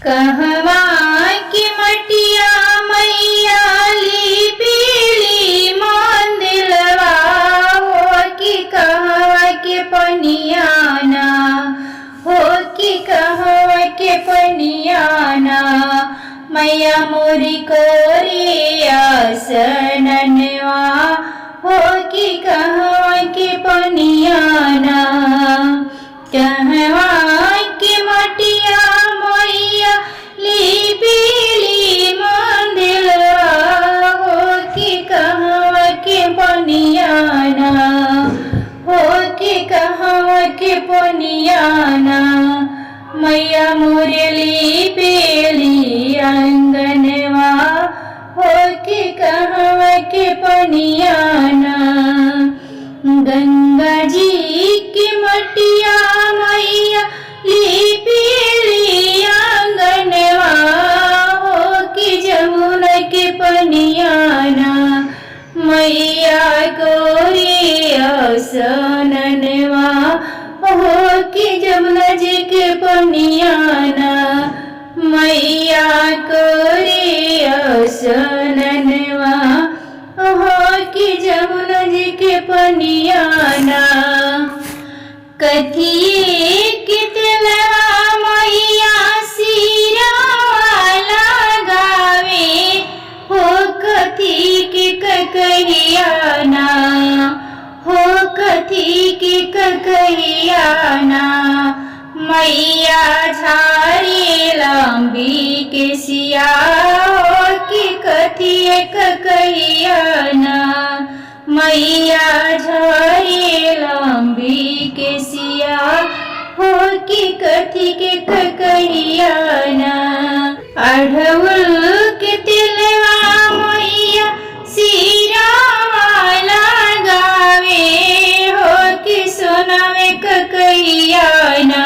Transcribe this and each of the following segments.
कहवा की मटिया मैया पीली मंदिलवा हो कि कहवा के पनियाना हो कि कहवा के पनियाना मैया मोरी कोरिया सननवा हो कि कहवा के पनियाना कहवा की मटिया मैया पीली मंदिलवा हो कि कहवा के पनियाना हो कि कहवा के पनियाना मैया मुरली पीली अंगनवा हो कि कहवा के पनियाना गंगा जी की मटिया मैया पीली अंगनवा हो कि जमुना के पनियाना मैया गोरिया सननवा हो कि जमुना जी के पनियाना मैया गोरिया सननवा हो कि जमुना जी के पनियाना कथिए कि तेलवा मैया सिरा लगावे हो कथी के ककहियाना हो कथी के ककहियाना मैया झाड़ी लंबी के सिया हो कि कथी ककहियाना मैया झाड़ी लंबी के सिया हो कि कथी के ककहियाना अढ़उल के तिलवा मैया सिरा लगावे हो कि सोनावे ककहियाना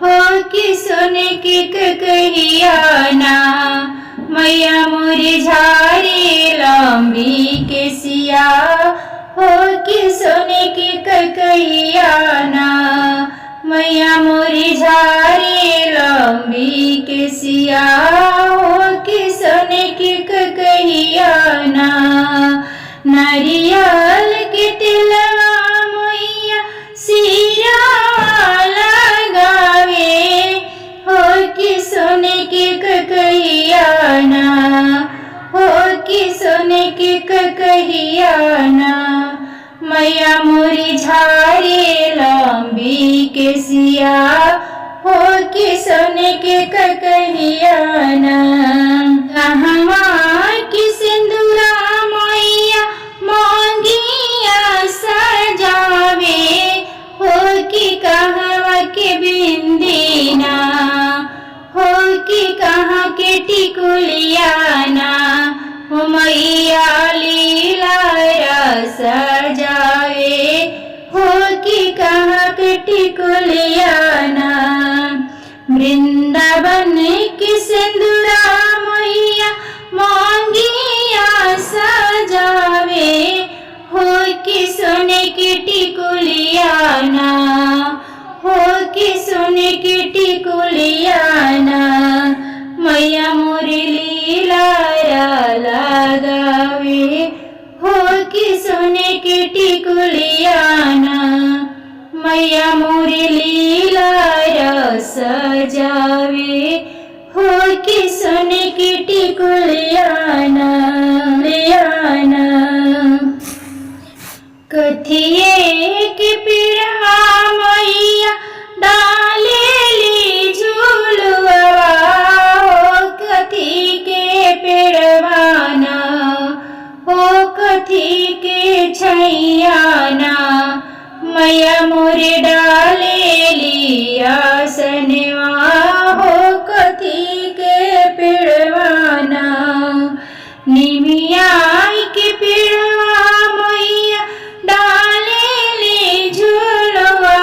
हो कि सोने के ककहियाना मैया मोरी झाड़ी लंबी के सिया हो कि सोने की ककहियाना मैया मोरी झाड़ी लंबी के सिया हो कि सोने की ककहियाना नारियल के तिलवा मैया सिरा लगावे हो कि सोने की ककहियाना हो कि सोने की ककहियाना मैया मोरी झाड़ी लंबी के सिया हो कि सोने के ककहियाना कहवा की सिंदूरा मैया मांगिया सजावे हो कि कहवा के बिंदीना हो कि कहाँ के टिकुलियाना हो मैया लीला सजावे हो कि कहाँ के टिकुलियाना वृंदावन की सिंदूरा मैया मांगिया सजावे हो कि सोने की टिकुलियाना हो कि सोने की टिकुलियाना मैया मोरी लीला लगावे हो कि सोने की टिकुलियाना मैया मोरी लीला सजावे हो कि सोने की टिकुलियाना लियाना कथिए कि पिरवा मैया डालेली झूलवा हो कथी के पिरवाना हो कथी के छैयाना मैया मोरे डालेली आसनवा हो कथी के पिरवाना निमिया के पिरवा मैया डालेली झूलवा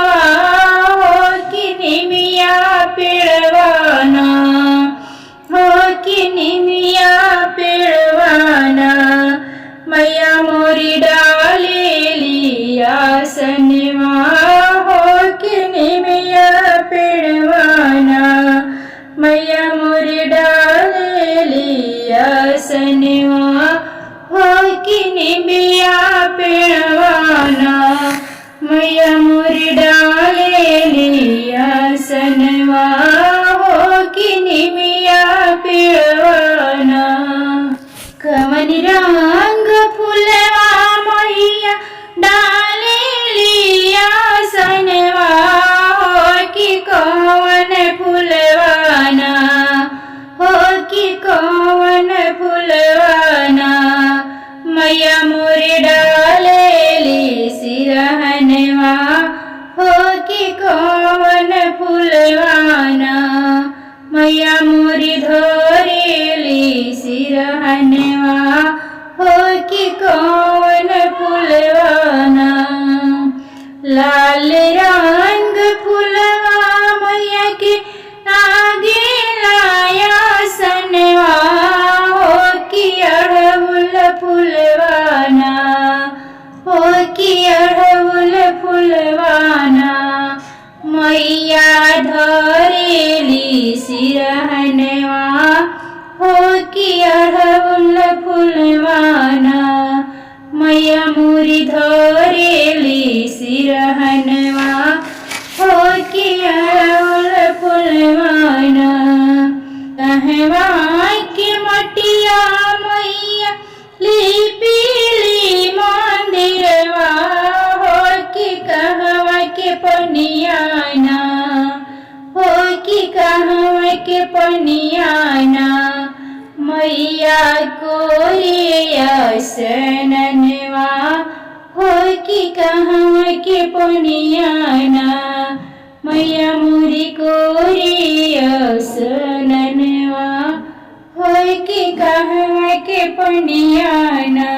सनवा हो कि निमिया पिळवाना कवन रंग फुलवा मैया डालेलिया सनवा हो कि कवन फुलवाना हो कि कवन फुलवाना मैया मोरे डालेली सिरहनवा हो कि कवन फुलवाना मैया मोरी धरेली सिरहनवा हो कि कवन फुलवाना लाल रंग फुलवा मैया के आगे लाया सनवा हो कि अड़हुल फुलवाना हो कि अड़हुल फुलवाना मैया धरेली सिरहनवा हो कि अड़हुल फुलवाना मैया मोरी धरेली सिरहनवा हो कि अड़हुल फुलवाना कहवा के मटिया मैया लिपीली मंदिरवा हो कि कहवा के पनियाना हो कि कहवा के पनियाना मैया कोरिया सननवा हो कि कहवा के पनियाना मैया मोरी कोरिया सननवा हो कि कहवा के पनियाना